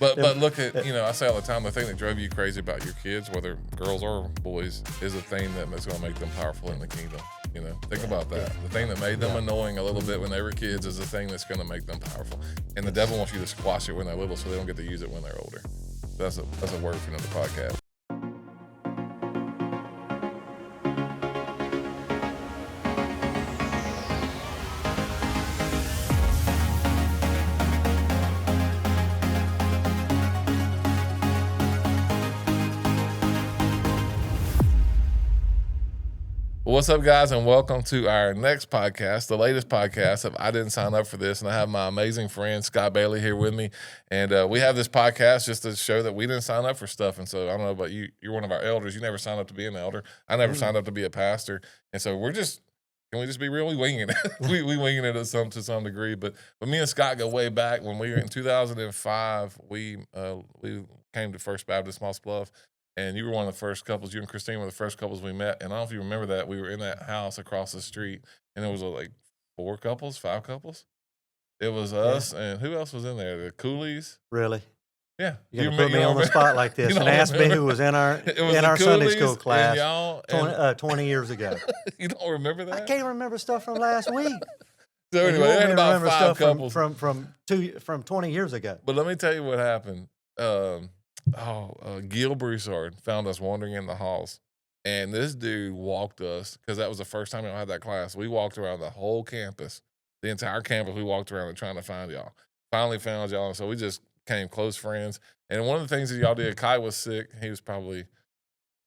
But look at, I say all the time, the thing that drove you crazy about your kids, whether girls or boys, is a thing that's going to make them powerful in the kingdom. Think about that. The thing that made them annoying a little bit when they were kids is the thing that's going to make them powerful. And the devil wants you to squash it when they're little so they don't get to use it when they're older. That's a word for another podcast. What's up, guys, and welcome to our next podcast, the latest podcast of I Didn't Sign Up for This, and I have my amazing friend Scott Bailey here with me, and we have this podcast just to show that we didn't sign up for stuff, and so I don't know about you, you're one of our elders, you never signed up to be an elder, I never signed up to be a pastor, and so can we just be real? We winging it. we winging it to some degree, but me and Scott go way back. When we were in 2005, we came to First Baptist Moss Bluff. And you were one of the first couples. You and Christine were the first couples we met. And I don't know if you remember that. We were in that house across the street, and it was like 5 couples. It was us, and who else was in there? The Coolies. Really? Yeah. You're going to put me on the spot like this and ask me who was in our Sunday school class 20 years ago. You don't remember that? I can't remember stuff from last week. So anyway, they had about 5 couples. From 20 years ago. But let me tell you what happened. Gil Broussard found us wandering in the halls, and this dude walked us, because that was the first time I had that class. We walked around the whole campus, the entire campus. We walked around and trying to find y'all. Finally found y'all, and so we just became close friends. And one of the things that y'all did, Kai was sick. He was probably,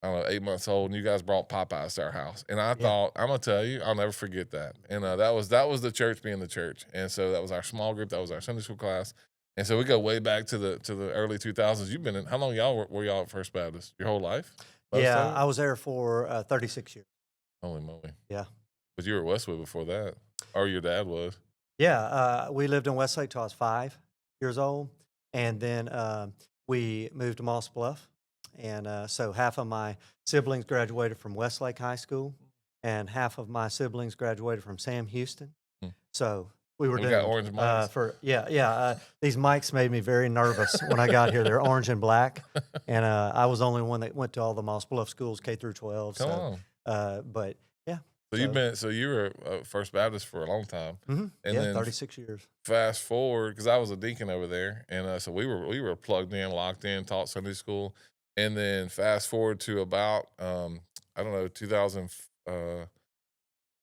8 months old, and you guys brought Popeyes to our house. And I thought, I'm gonna tell you, I'll never forget that. And that was the church being the church. And so that was our small group. That was our Sunday school class. And so we go way back to the early 2000s. You've been in, how long were y'all at First Baptist? Your whole life? Yeah, I was there for 36 years. Holy moly. Yeah. But you were at Westwood before that, or your dad was. Yeah, we lived in Westlake till I was 5 years old. And then we moved to Moss Bluff. And so half of my siblings graduated from Westlake High School, and half of my siblings graduated from Sam Houston. So we were doing orange mics. These mics made me very nervous when I got here. They're orange and black, and I was the only one that went to all the Moss Bluff schools, K through 12. Come on. But yeah. So you were First Baptist for a long time. Mm-hmm. And then 36 years. Fast forward, because I was a deacon over there, and so we were plugged in, locked in, taught Sunday school, and then fast forward to about 2000.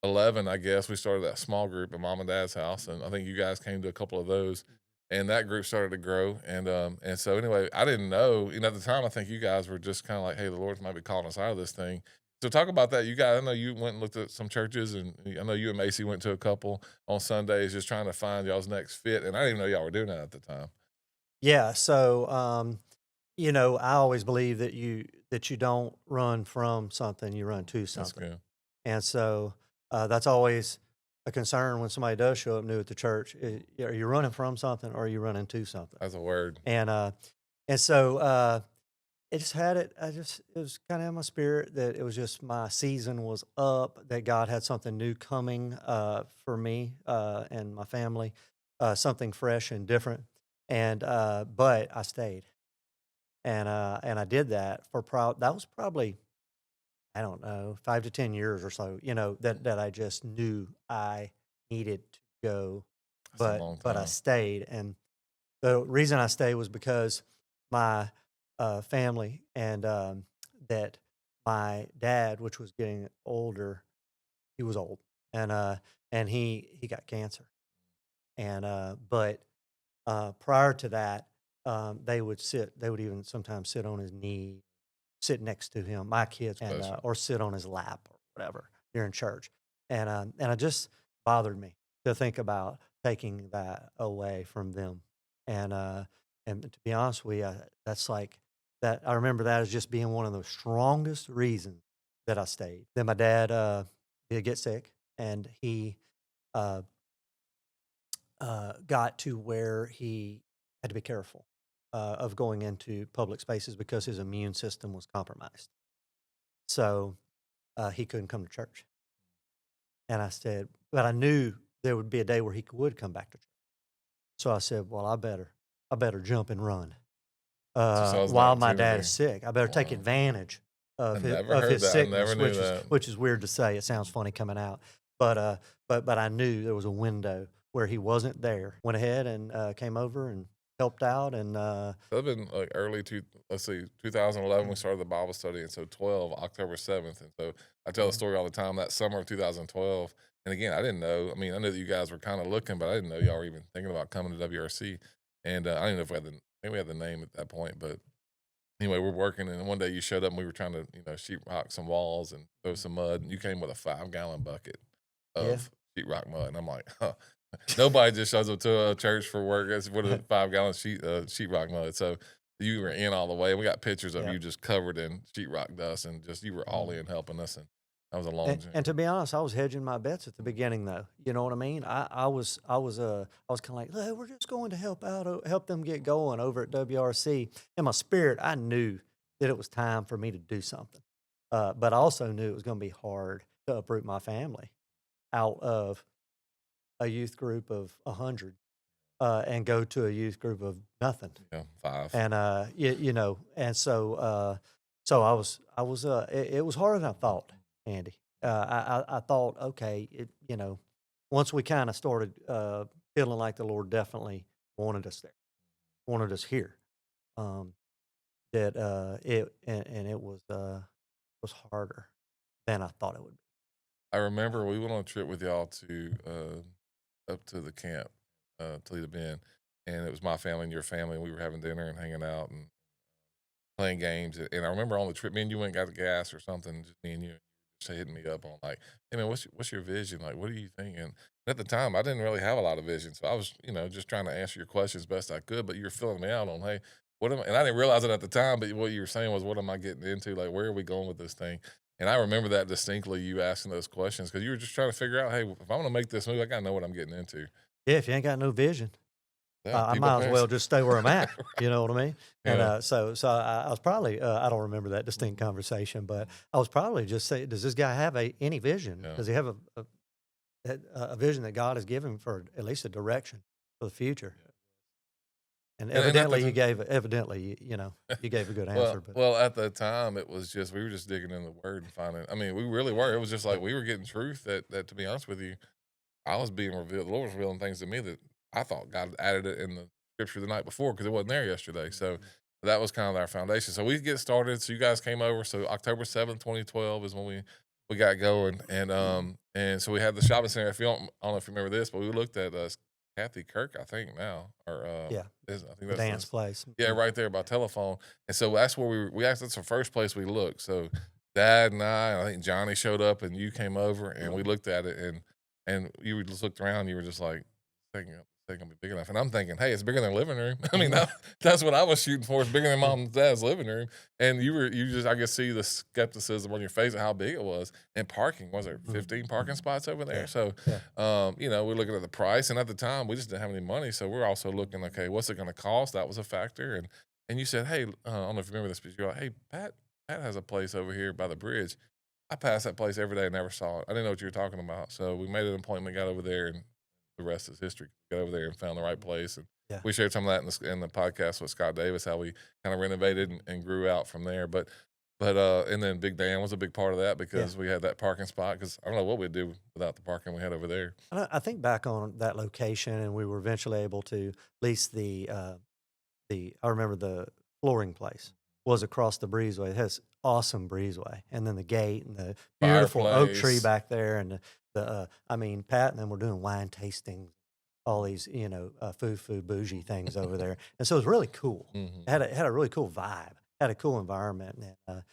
11, I guess, we started that small group at Mom and Dad's house, and I think you guys came to a couple of those, and that group started to grow, and so anyway, I didn't know, at the time, I think you guys were just kind of like, hey, the Lord might be calling us out of this thing. So talk about that. You guys, I know you went and looked at some churches, and I know you and Macy went to a couple on Sundays just trying to find y'all's next fit, and I didn't even know y'all were doing that at the time. Yeah, so, I always believe that you don't run from something, you run to something. That's good. And so that's always a concern when somebody does show up new at the church. Are you running from something, or are you running to something? That's a word. And so it just had it. It was kind of in my spirit that it was just my season was up, that God had something new coming for me and my family, something fresh and different. And but I stayed, and I did that for that was probably, I don't know, 5 to 10 years or so, that I just knew I needed to go, but I stayed. And the reason I stayed was because my family and that my dad, which was getting older, he was old, and he got cancer. And but prior to that, they would even sometimes sit on his knee, sit next to him, my kids, and or sit on his lap or whatever during church, and it just bothered me to think about taking that away from them, and to be honest with you, that's like that. I remember that as just being one of the strongest reasons that I stayed. Then my dad did get sick, and he got to where he had to be careful of going into public spaces because his immune system was compromised. So he couldn't come to church. And I said, but I knew there would be a day where he would come back to church. So I said, well, I better jump and run. Just I was an while my dad is opportunity. sick. I better take Wow. advantage I of never heard his that. I never sickness, knew that. which is weird to say. It sounds funny coming out, but but I knew there was a window where he wasn't there. Went ahead and came over and helped out, and That'd been like let's see, 2011, we started the Bible study. And so 12, October 7th. And so I tell the mhm, story all the time that summer of 2012. And again, I didn't know, I mean, I knew that you guys were kind of looking, but I didn't know y'all were even thinking about coming to WRC. And I didn't know if maybe we had the name at that point, but anyway, we're working. And one day you showed up and we were trying to, sheetrock some walls and throw some mud. And you came with a 5-gallon bucket yeah, of sheetrock mud. And I'm like, huh. Nobody just shows up to a church for work. That's what a 5-gallon sheetrock mud. So you were in all the way. We got pictures of yeah. you just covered in sheetrock dust, and just you were all Mhm. in helping us. And that was a long journey. And to be honest, I was hedging my bets at the beginning, though. You know what I mean? I was kind of like, "Hey, we're just going to help out, help them get going over at WRC." In my spirit, I knew that it was time for me to do something, but I also knew it was going to be hard to uproot my family out of a youth group of 100 and go to a youth group of nothing. Yeah, 5. And and so it was harder than I thought, Andy. I thought, okay, once we kind of started feeling like the Lord definitely wanted us there, wanted us here, um, that and it was harder than I thought it would be. I remember we went on a trip with y'all to up to the camp, Toledo Bend, and it was my family and your family. And we were having dinner and hanging out and playing games. And I remember on the trip, me and you went and got the gas or something, just me and you, just hitting me up on like, hey man, what's your vision? Like, what are you thinking? And at the time, I didn't really have a lot of vision, so I was, just trying to answer your questions best I could. But you were filling me out on, hey, and I didn't realize it at the time, but what you were saying was, what am I getting into? Like, where are we going with this thing? And I remember that distinctly, you asking those questions because you were just trying to figure out, hey, if I want to make this move, I gotta know what I'm getting into. Yeah, if you ain't got no vision, Yeah, I people might as perish. well just stay where I'm at. You know what I mean? And Yeah. so I was probably I don't remember that distinct conversation, but I was probably just saying, does this guy have any vision? Yeah. Does he have a vision that God has given him for at least a direction for the future? And And at the evidently, time, you gave a good well, answer. But well, at the time, it was just we were just digging in the word and finding. I mean, we really were. It was just like we were getting truth that to be honest with you, I was being revealed. The Lord was revealing things to me that I thought God added it in the scripture the night before because it wasn't there yesterday. So that was kind of our foundation. So we get started. So you guys came over. So October 7th, 2012 is when we got going, and so we had the shopping center. If you don't, I don't know if you remember this, but we looked at Kathy Kirk, I think now, or yeah, I think the that's dance place. yeah, Mhm. right there by telephone. And so that's where we actually that's the first place we looked. So Dad and I think Johnny showed up and you came over and we looked at it and you just looked around and you were just like, "Think gonna be big enough." And I'm thinking, hey, it's bigger than a living room. I mean, that's what I was shooting for. It's bigger than mom and dad's living room. And you just I could see the skepticism on your face at how big it was. And parking, was there Mhm. 15 parking spots over there? Yeah, So yeah, we're looking at the price, and at the time, we just didn't have any money, so we're also looking, okay, what's it going to cost? That was a factor, and you said, hey, I don't know if you remember this, but you're like, hey, Pat has a place over here by the bridge. I pass that place every day, and never saw it. I didn't know what you were talking about, so we made an appointment, got over there, and the rest is history. Got over there and found the right place, and yeah. we shared some of that in the podcast with Scott Davis, how we kind of renovated and grew out from there, but and then Big Dan was a big part of that Yeah. because we had that parking spot. Because I don't know what we'd do without the parking we had over there. And I think back on that location, and we were eventually able to lease the. I remember the flooring place was across the breezeway. It has awesome breezeway, and then the gate and the beautiful oak tree Fireplace. back there, and I mean, Pat and them were doing wine tastings, all these foo bougie things over there, and so it was really cool. Mhm. It had a really cool vibe, had a cool environment, and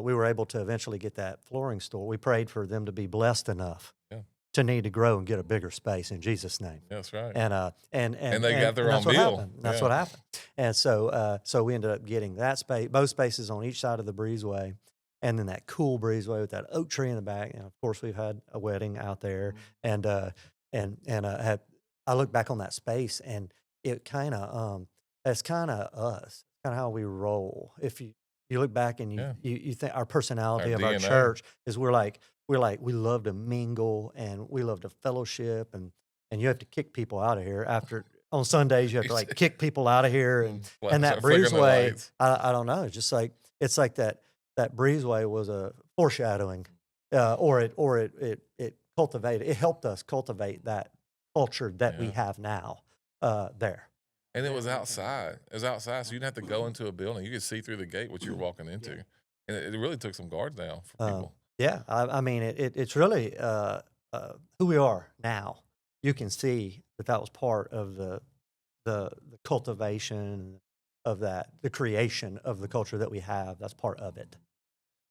we were able to eventually get that flooring store. We prayed for them to be blessed enough Yeah, to need to grow and get a bigger space in Jesus' name. that's right. And They got their that's own what deal. happened. That's Yeah. what happened. And so we ended up getting that space, both spaces on each side of the breezeway, and then that cool breezeway with that oak tree in the back. And of course, we've had a wedding out there, and had I look back on that space, and it kind of that's kind of us, kind of how we roll. If you look back and Yeah. you think our Our personality of our DNA. church is we're like we love to mingle and we love to fellowship and you have to kick people out of here after on Sundays you have to like kick people out of here, and that Start flickering the breezeway, lights. I don't know, it's just like it's like that breezeway was a foreshadowing, or it cultivated, it helped us cultivate that culture that we Yeah. have now there. And it was outside. It was outside, so you didn't have to go into a building. You could see through the gate what you were walking into, and it really took some guards down for Um, people. yeah, I mean, it's really who we are now. You can see that was part of the cultivation of that, the creation of the culture that we have. That's part of it.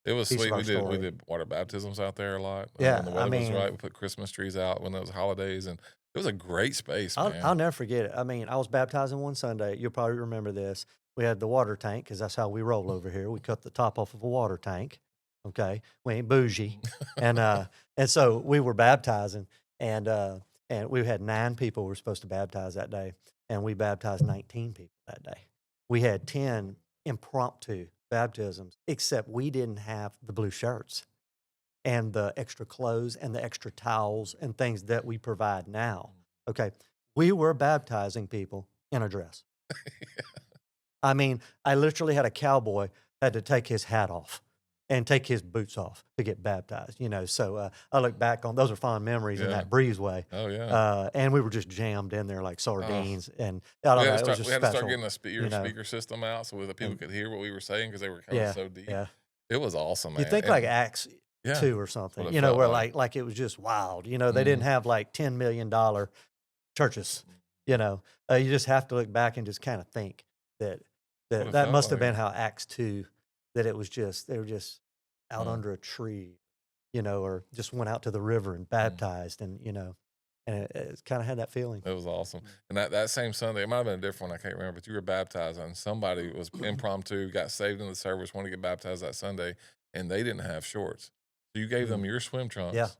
It was Piece of sweet. our We story. did water baptisms out there a lot when Yeah, the I weather was mean, right. We put Christmas trees out when it was holidays, and it was a great space, I'll man. never forget it. I mean, I was baptizing one Sunday. You'll probably remember this. We had the water tank because that's how we roll over here. We cut the top off of a water tank. Okay, we ain't bougie, and and so we were baptizing, and and we had 9 people we were supposed to baptize that day, and we baptized 19 people that day. We had 10 impromptu baptisms, except we didn't have the blue shirts and the extra clothes and the extra towels and things that we provide now. Okay. We were baptizing people in a dress. I mean, I literally had a cowboy had to take his hat off and take his boots off to get baptized, you know. So I look back on those are fond memories in Yeah. that breezeway. Oh yeah. And we were just jammed in there like Oh. sardines. And I don't know, it was just We had to start special. getting your You know, speaker system out so that people and could hear what we were saying because they were coming yeah, so deep. yeah. It was awesome, You man. think like Acts Yeah, 2 or what something, it you know, felt where like. like it was just wild. You know, they didn't have like $10 million churches. You know, you just have to look back and just kind of think that What it that felt must have like. been how Acts 2, that it was just they were just out Mm, under a tree, you know, or just went out to the river and mm. baptized, and you know, and it kind of had that feeling. It was awesome. And that same Sunday, it might have been a different one, I can't remember, but you were baptized and somebody was impromptu, got saved in the service, wanted to get baptized that Sunday, and they didn't have shorts. So you gave Mm. them your swim Yeah. trunks.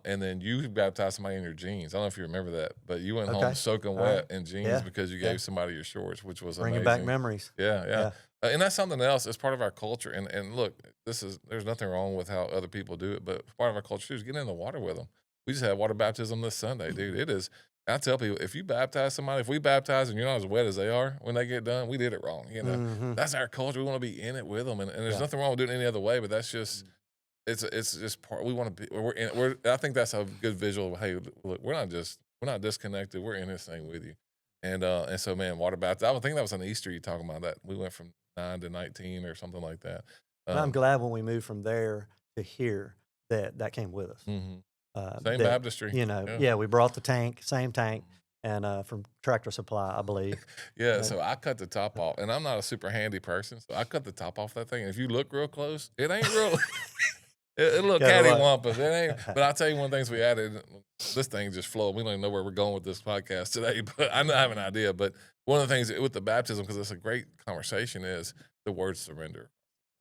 And then you baptized somebody in your jeans. I don't know if you remember that, but you went home Okay. soaking All right. wet in jeans Yeah. because you Yeah. gave somebody your shorts, which was Bringing back amazing. memories. Yeah, yeah. Yeah. And that's something else. It's part of our culture. And look, there's nothing wrong with how other people do it, but part of our culture too is getting in the water with them. We just had water baptism this Sunday, dude. It is. I tell people, if you baptize somebody, if we baptize and you're not as wet as they are when they get done, we did it wrong. You know, Hmm. that's our culture. We want to be in it with them, and there's Yeah. nothing wrong with doing it any other way. But that's just it's just part. We want to be. We're. I think that's a good visual. Of, hey, look, we're not disconnected. We're in this thing with you, and so man, water baptism. I would think that was on Easter. You talking about that? We went from 9 to 19 or something like that. And I'm Um, glad when we moved from there to here that came with us. mhm. Same That baptistry. you know, Yeah. yeah, we brought the tank, same tank, and from Tractor Supply, I believe. Yeah, Uh, so I cut the top off, and I'm not a super handy person, so I cut the top off that thing. And if you look real close, it ain't real. It look Yeah, they're like- cattywampus. It ain't. But I'll tell you one of the things we added. This thing just flowed. We don't even know where we're going with this podcast today, but I have an idea. But one of the things with the baptism, because it's a great conversation, is the word surrender.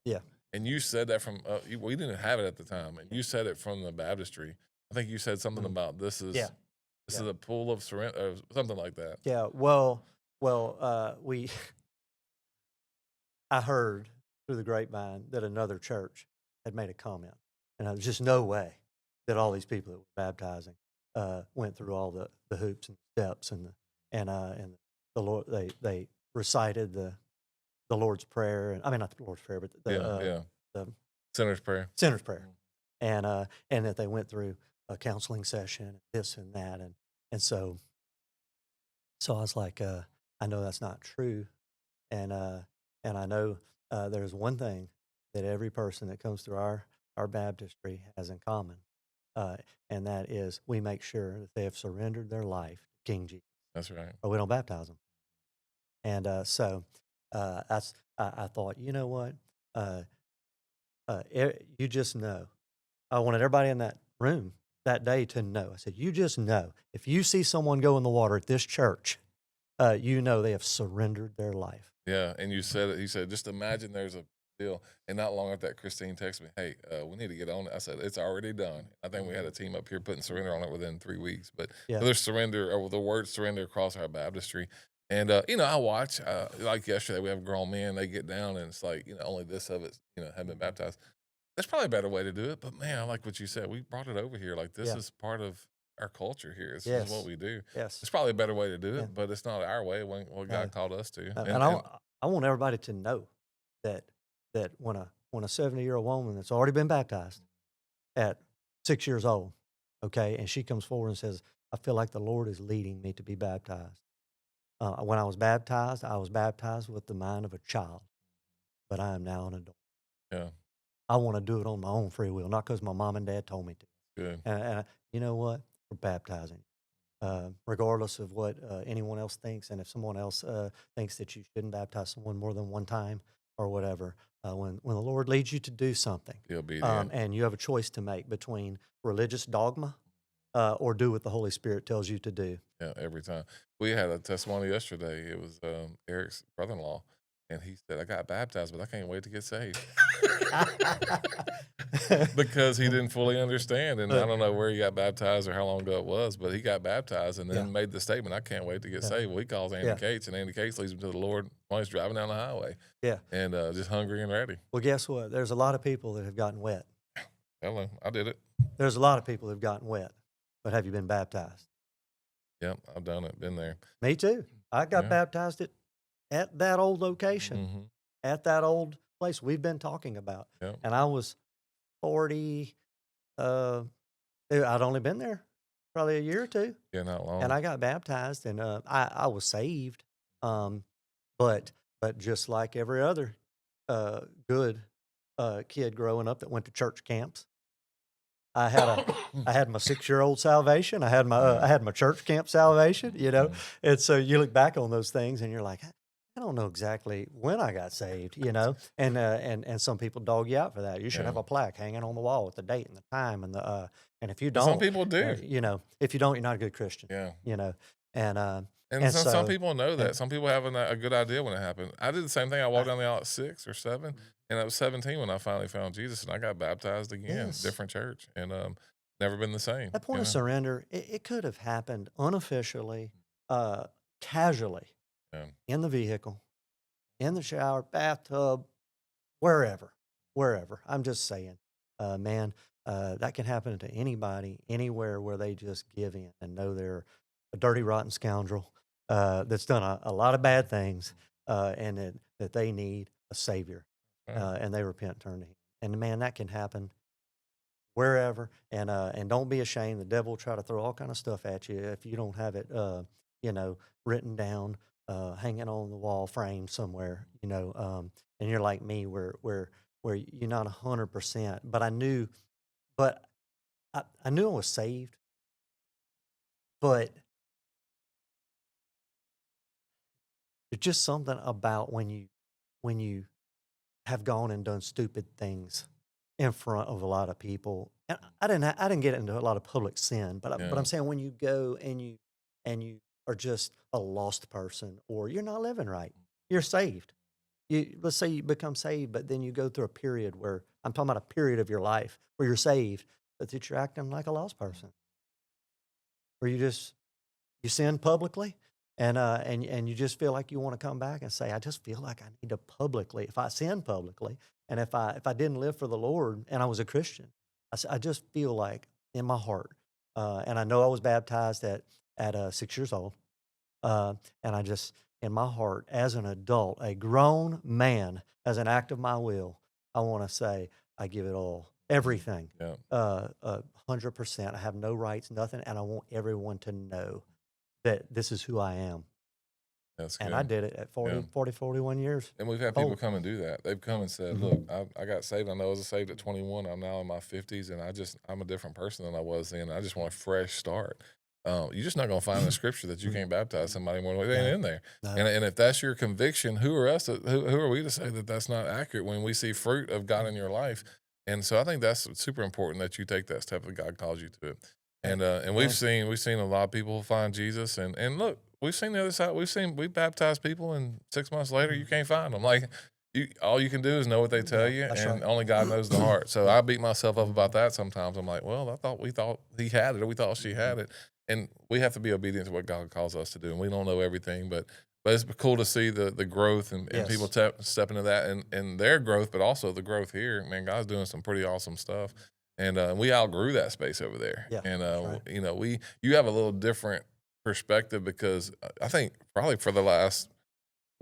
Yeah. And you said that from we didn't have it at the time, and you said it from the baptistry. I think you said something Mhm. about this is Yeah. this is a pool of surrender, or something like that. Yeah. Well, we I heard through the grapevine that another church had made a comment, and there's just no way that all these people that were baptizing went through all the hoops and steps and the Lord they recited the Lord's prayer, and I mean not the Lord's prayer, but the Sinner's prayer. sinner's prayer, and that they went through a counseling session, this and that, and so I was like, I know that's not true, and I know there's one thing that every person that comes through our baptistry has in common, and that is we make sure that they have surrendered their life to King Jesus, That's right. or we don't baptize them. And so I thought, you know what, you just know. I wanted everybody in that room that day to know. I said, you just know if you see someone go in the water at this church, you know they have surrendered their life. Yeah, and you said it. He said, just imagine there's a deal. And not long after that, Christine texted me, hey, we need to get on it. I said, it's already done. I think we had a team up here putting surrender on it within 3 weeks. But Yeah. there's surrender, or the word surrender across our baptistry. And, I watch, like yesterday, we have grown men, they get down and it's like, only this of it, have been baptized. There's probably a better way to do it. But man, I like what you said. We brought it over here. Like, this Yeah. is part of our culture here. This is what Yes. we do. Yes. It's probably a better way to do Yeah. it, but it's not our way when what No. God called us to. And I want everybody to know that when a 70-year-old woman that's already been baptized at 6 years old, okay, and she comes forward and says, "I feel like the Lord is leading me to be baptized." When I was baptized with the mind of a child, but I am now an adult. yeah, I want to do it on my own free will, not because my mom and dad told me to. good. And you know what? We're baptizing, regardless of what anyone else thinks. And if someone else thinks that you shouldn't baptize someone more than one time or whatever, when the Lord leads you to do something, Be obedient. and you have a choice to make between religious dogma or do what the Holy Spirit tells you to do. Yeah, every time. We had a testimony yesterday. It was Eric's brother-in-law, and he said, "I got baptized, but I can't wait to get saved." Because he didn't fully understand, and I Uh, don't know where he got baptized or how long ago it was, but he got baptized and yeah, then made the statement, "I can't wait to get yeah, saved." Well, he calls Andy yeah, Cates, and Andy Cates leads him to the Lord while he's driving down the highway, yeah. and just hungry and ready. Well, guess what? There's a lot of people that have gotten wet. Hello, I did it. There's a lot of people that have gotten wet, but have you been baptized? Yep, I've done it. Been there. Me too. I got Yeah. baptized at that old location, Hmm. at that old place we've been talking about. Yep. And I was 40, I'd only been there probably a year or two, Yeah, not and long. I got baptized, and I was saved. Um, but just like every other good kid growing up that went to church camps, I had a I had my 6-year-old salvation. I had my church camp salvation, you know? Mhm. And so you look back on those things and you're like, I don't know exactly when I got saved, you know? And some people dog you out for that. You should have Yeah. a plaque hanging on the wall with the date and the time and if you And some don't, people do. you know, if you don't, you're not a good Christian, Yeah. you know? And And and some so people know yeah, that. Some people have a good idea when it happened. I did the same thing. I walked I, down the aisle at 6 or 7, and I was 17 when I finally found Jesus, and I got baptized again, yes, different church, and never been the same. that point You of know? surrender, it could have happened unofficially, casually Yeah. in the vehicle, in the shower, bathtub, wherever, wherever. I'm just saying, man, that can happen to anybody, anywhere where they just give in and know they're a dirty, rotten scoundrel that's done a lot of bad things and that they need a savior Right. and they repent and turn to Him. And man, that can happen wherever. And don't be ashamed. The devil will try to throw all kind of stuff at you if you don't have it, you know, written down, hanging on the wall, framed somewhere. You know, and you're like me, where you're not 100%. But I knew I was saved. But there's just something about when you have gone and done stupid things in front of a lot of people. And I didn't get into a lot of public sin, but Yeah. I'm saying when you go and you are just a lost person or you're not living right, you're saved. Let's say you become saved, but then you go through a period where I'm talking about a period of your life where you're saved, but that you're acting like a lost person, where you sin publicly and you just feel like you want to come back and say, I just feel like I need to publicly, if I sin publicly, and if I didn't live for the Lord and I was a Christian, I just feel like in my heart, and I know I was baptized at 6 years old, and I just in my heart as an adult, a grown man, as an act of my will, I want to say I give it all, everything, Yeah. 100%. I have no rights, nothing, and I want everyone to know that this is who I am. That's And I good. did it at Yeah. 41 years And we've had people old. come and do that. They've come and said, Mhm. "Look, I got saved. I know I was saved at 21. I'm now in my 50s, and I'm a different person than I was then. I just want a fresh start." You're just not going to find in the scripture that you Mhm. can't baptize somebody more. It ain't No, in there. no. And if that's your conviction, who are us? Who are we to say that that's not accurate when we see fruit of God in your life? And so I think that's super important that you take that step that God calls you to it. Hey, And man. we've seen a lot of people find Jesus, and look, we've seen the other side. We baptized people, and 6 months later, you Mhm. can't find them. Like all you can do is know what they tell Yeah, you, that's and right. only God knows the heart. So Yeah. I beat myself up about that sometimes. I'm like, well, we thought he had it, or we thought she Mhm. had it, and we have to be obedient to what God calls us to do, and we don't know everything, but it's cool to see the growth and people Yes. step into that and their growth, but also the growth here. Man, God's doing some pretty awesome stuff. and we outgrew that space over there. Yeah, And right. you have a little different perspective because I think probably for the last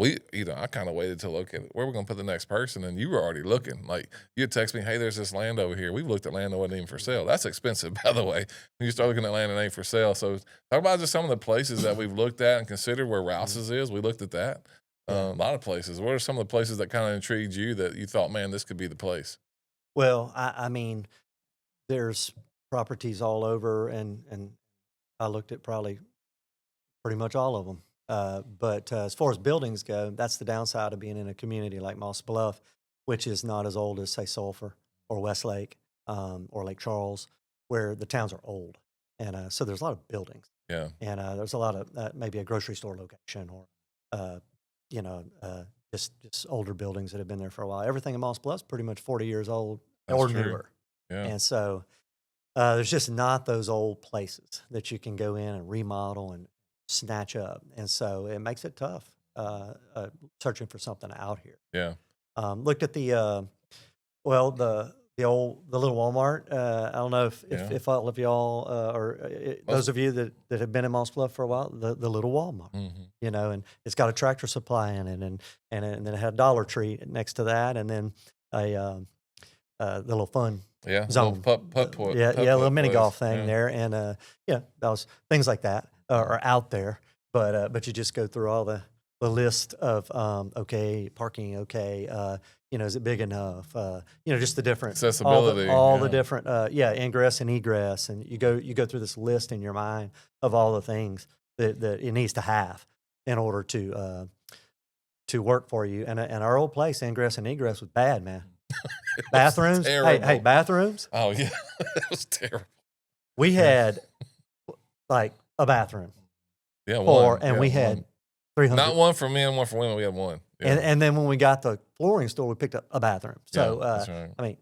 I kind of waited to look at where we're going to put the next person, and you were already looking. Like, you text me, hey, there's this land over here. We've looked at land that wasn't even for sale. That's expensive, by the way. When you start looking at land that ain't for sale. So talk about just some of the places that we've looked at and considered where Rouse's is. We looked at that. A lot of places. What are some of the places that kind of intrigued you that you thought, man, this could be the place? Well, I mean, there's properties all over, and I looked at probably pretty much all of them. But as far as buildings go, that's the downside of being in a community like Moss Bluff, which is not as old as, say, Sulphur or Westlake or Lake Charles, where the towns are old. And so there's a lot of buildings. Yeah. And there's a lot of maybe a grocery store location or, uh, you know, just older buildings that have been there for a while. Everything in Moss Bluff's pretty much 40 years old or That's true. newer. Yeah. And so there's just not those old places that you can go in and remodel and snatch up. And so it makes it tough searching for something out here. Yeah. Looked at the little Walmart. I don't know if all of y'all those of you that have been in Moss Bluff for a while, the little Walmart, Mm-hmm. and it's got a Tractor Supply in it, and then it had a Dollar Tree next to that, and then the little fun Yeah. zone, Little putt little mini place. golf thing Yeah. there, and those things like that are out there, but you just go through all the list of okay, parking, okay, is it big enough? Just the different Accessibility, all the yeah. different ingress and egress, and you go through this list in your mind of all the things that it needs to have in order to work for you. And our old place, ingress and egress, was bad, man. Bathrooms, hey, terrible. bathrooms. Oh, yeah. It was terrible. We had like a bathroom, Yeah, we had 300. Not one for men, one for women. We had one. Yeah. And then when we got the flooring store, we picked up a bathroom. So, that's right. I mean,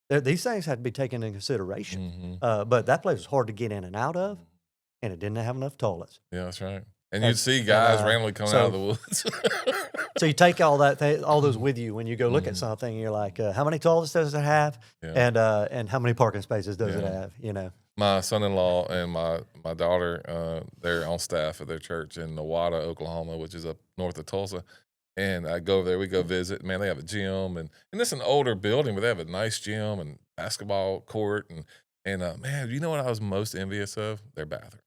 these things had to be taken into consideration. Mm-hmm. But that place was hard to get in and out of, and it didn't have enough toilets. Yeah, that's right. And you'd see guys randomly coming out of the woods. So you take all all those with you when you go look at something, and you're like, how many toilets does it have? Yeah. And how many parking spaces does it have? My son-in-law and my daughter, they're on staff at their church in Nowata, Oklahoma, which is up north of Tulsa. And I go over there, we go visit. Man, they have a gym, and it's an older building, but they have a nice gym and basketball court. And man, you know what I was most envious of? Their bathroom,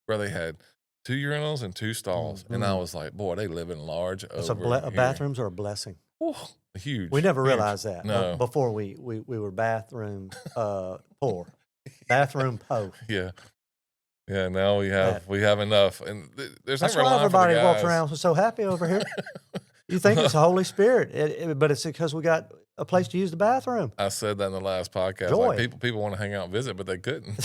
where they had 2 urinals and 2 stalls. And I was like, boy, they live in large over here. Bathrooms are a blessing. Ooh, huge. We never huge. realized that before we were bathroom poor. Bathroom po. Yeah. Yeah, now we have enough. And there's That's never a why line everybody for the walks guys. around so happy over here. You think it's the Holy Spirit, but it's because we got a place to use the bathroom. I said that in the last podcast. Joy. Like people want to hang out and visit, but they couldn't.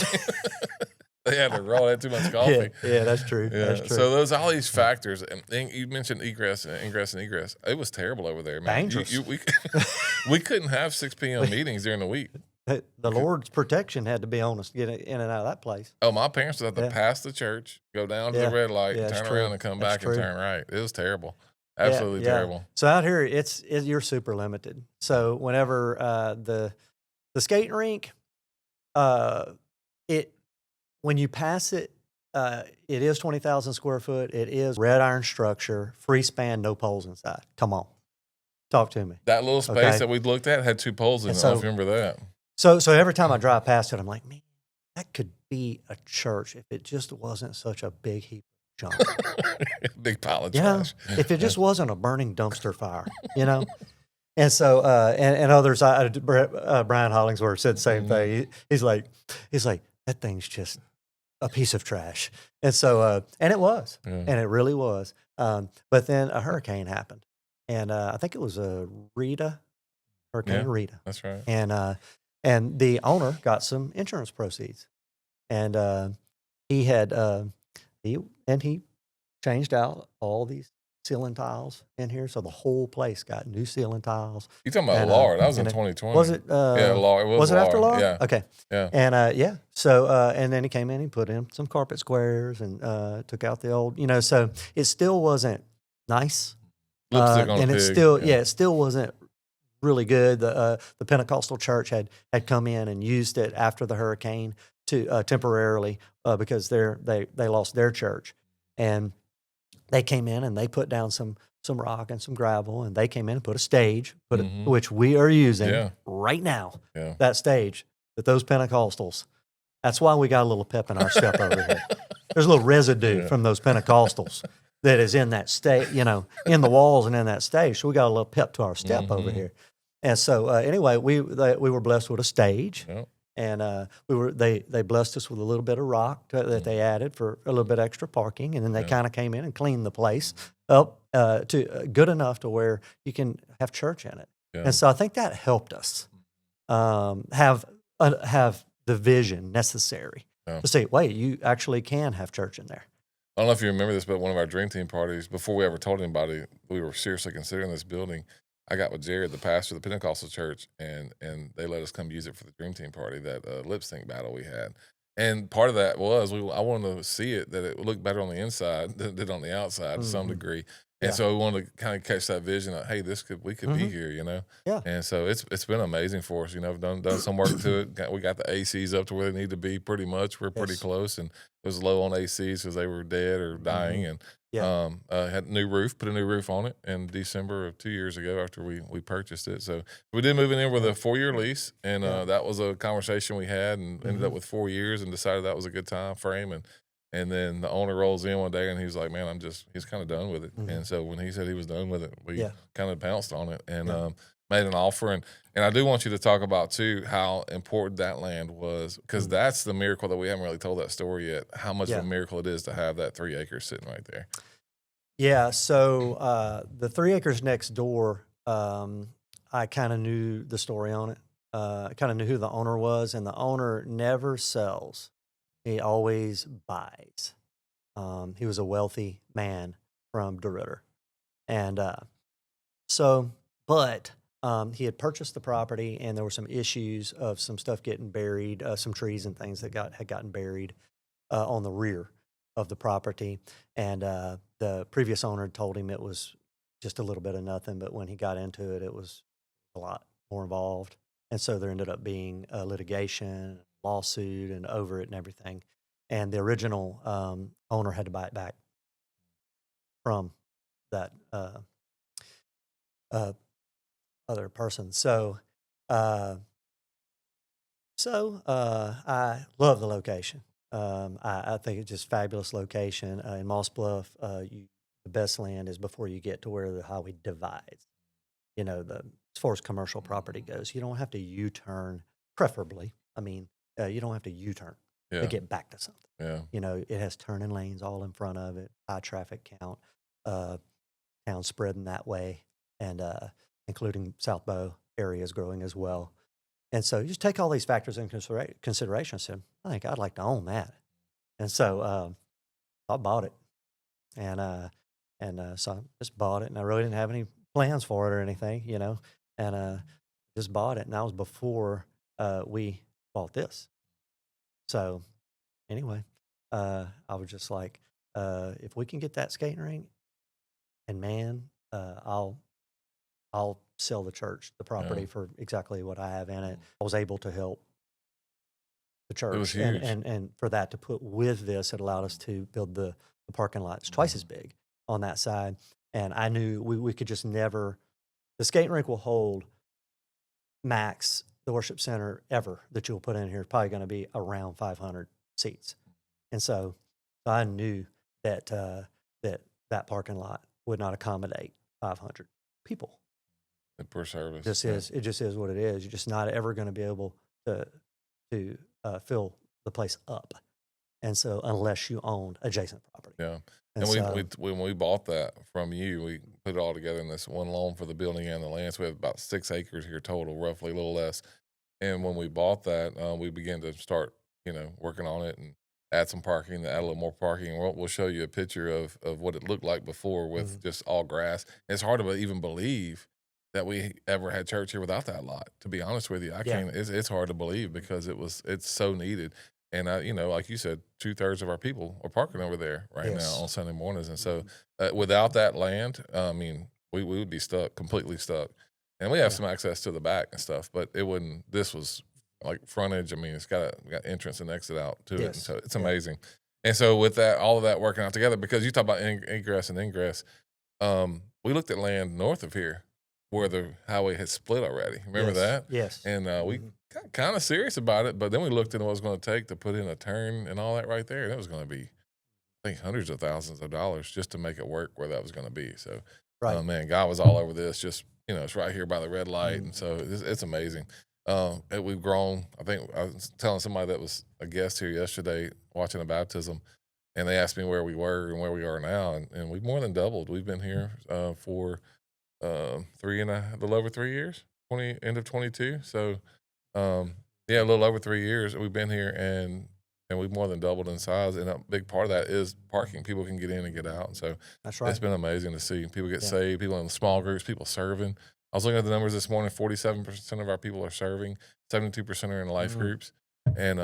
They had to roll. They had too much coffee. Yeah, that's true. Yeah. That's true. So those all these factors, and you mentioned ingress and egress. It was terrible over there, man. Dangerous. We couldn't have 6 p.m. meetings during the week. The Lord's protection had to be on us to get in and out of that place. Oh, my parents would have to pass the church, go down to the red light, turn around and come back and turn right. It was terrible. Absolutely terrible. So out here, you're super limited. So whenever the skating rink, when you pass it, it is 20,000 square foot. It is red iron structure, free span, no poles inside. Come on, talk to me. That little space that we looked at had 2 poles in it. I don't remember that. So every time I drive past it, I'm like, man, that could be a church if it just wasn't such a big heap of junk. Big pile of trash. If it just wasn't a burning dumpster fire, And so, and others, Brian Hollingsworth said the same thing. He's like, that thing's just a piece of trash. And so, and it was, and it really was. But then a hurricane happened, and I think it was Hurricane Rita. That's right. And the owner got some insurance proceeds, and he changed out all these ceiling tiles in here, so the whole place got new ceiling tiles. You talking about Laura? That was in 2020. Was it? Yeah, Laura. Was it after Laura? Yeah. Okay. Yeah. And so and then he came in, he put in some carpet squares, and took out the old, so it still wasn't nice. Lipstick on a and pig. it still, it still wasn't really good. The Pentecostal church had come in and used it after the hurricane to temporarily because they lost their church, and they came in and they put down some rock and some gravel, and they came in and put a stage, which we are using right now. Yeah. That stage that those Pentecostals. That's why we got a little pep in our step over here. There's a little residue from those Pentecostals that is in that state, in the walls and in that stage. So we got a little pep to our step over here. And so anyway, we were blessed with a stage, and they blessed us with a little bit of rock that they added for a little bit extra parking, and then they kind of came in and cleaned the place up to good enough to where you can have church in it. And so I think that helped us have the vision necessary to say, wait, you actually can have church in there. I don't know if you remember this, but one of our dream team parties, before we ever told anybody we were seriously considering this building, I got with Jared, the pastor of the Pentecostal church, and they let us come use it for the dream team party, that lip sync battle we had. And part of that was I wanted to see it, that it would look better on the inside than it did on the outside to some degree. And so we wanted to kind of catch that vision of, hey, we could be here, Yeah. And so it's been amazing for us. We've done some work to it. We got the ACs up to where they need to be pretty much. We're pretty close, and it was low on ACs because they were dead or dying. And had a new roof, put a new roof on it in December of 2 years ago after we purchased it. So we did move in with a 4-year lease, and that was a conversation we had, and ended up with 4 years, and decided that was a good time frame. And then the owner rolls in one day and he's like, man, he's kind of done with it. And so when he said he was done with it, we kind of pounced on it and made an offer. And I do want you to talk about, too, how important that land was, because that's the miracle that we haven't really told that story yet, how much of a miracle it is to have that 3 acres sitting right there. Yeah, so the 3 acres next door, I kind of knew the story on it. I kind of knew who the owner was, and the owner never sells. He always buys. He was a wealthy man from DeRidder. And he had purchased the property, and there were some issues of some stuff getting buried, some trees and things that had gotten buried on the rear of the property. And the previous owner told him it was just a little bit of nothing, but when he got into it, it was a lot more involved. And so there ended up being litigation, lawsuit, and over it and everything. And the original owner had to buy it back from that other person. So I love the location. I think it's just fabulous location. In Moss Bluff, the best land is before you get to where the highway divides. As far as commercial property goes, you don't have to U-turn, preferably. You don't have to U-turn to get back to something. It has turning lanes all in front of it, high traffic count, town spreading that way, and including South Bow areas growing as well. And so you just take all these factors into consideration. I said, I think I'd like to own that. And so I bought it. And so I just bought it, and I really didn't have any plans for it or anything, and just bought it. And that was before we bought this. So anyway, I was just like, if we can get that skating rink, and man, I'll sell the church, the property for exactly what I have in it. I was able to help the church. It was huge. And for that to put with this, it allowed us to build the parking lot. It's twice as big on that side. And I knew we could just never, the skating rink will hold max, the worship center ever that you'll put in here is probably going to be around 500 seats. And so I knew that that parking lot would not accommodate 500 people. Per service. It just is what it is. You're just not ever going to be able to fill the place up. And so unless you owned adjacent property. Yeah. And when we bought that from you, we put it all together in this one loan for the building and the land. So we have about 6 acres here total, roughly, a little less. And when we bought that, we began to start, working on it and add some parking, add a little more parking. And we'll show you a picture of what it looked like before with just all grass. And it's hard to even believe that we ever had church here without that lot. To be honest with you, I can't. It's hard to believe because it's so needed. And like you said, 2/3 of our people are parking over there right now on Sunday mornings. And so, without that land, we would be stuck, completely stuck. and we have Yeah. some access to the back and stuff, but it wouldn't. This was like frontage. I mean, it's got entrance and exit out to it, and Yes. so it's Yeah. amazing. And so with that, all of that working out together, because you talk about ingress and ingress, we looked at land north of here where the highway had split already. Remember Yes. that? Yes. And we Mhm. got kind of serious about it, but then we looked at what it was going to take to put in a turn and all that right there, and it was going to be, I think, hundreds of thousands of dollars just to make it work where that was going to be. So, Right. man, God was all over this. Just it's right here by the red light, and Mhm. so it's amazing. And we've grown. I think I was telling somebody that was a guest here yesterday watching a baptism, and they asked me where we were and where we are now, and we've more than doubled. We've been here for a little over 3 years, end of 22. So, yeah, a little over 3 years we've been here, and we've more than doubled in size. And a big part of that is parking. People can get in and get out. And so That's it's right. been amazing to see people get Yeah. saved, people in small groups, people serving. I was looking at the numbers this morning. 47% of our people are serving, 72% are in life Mm. groups, and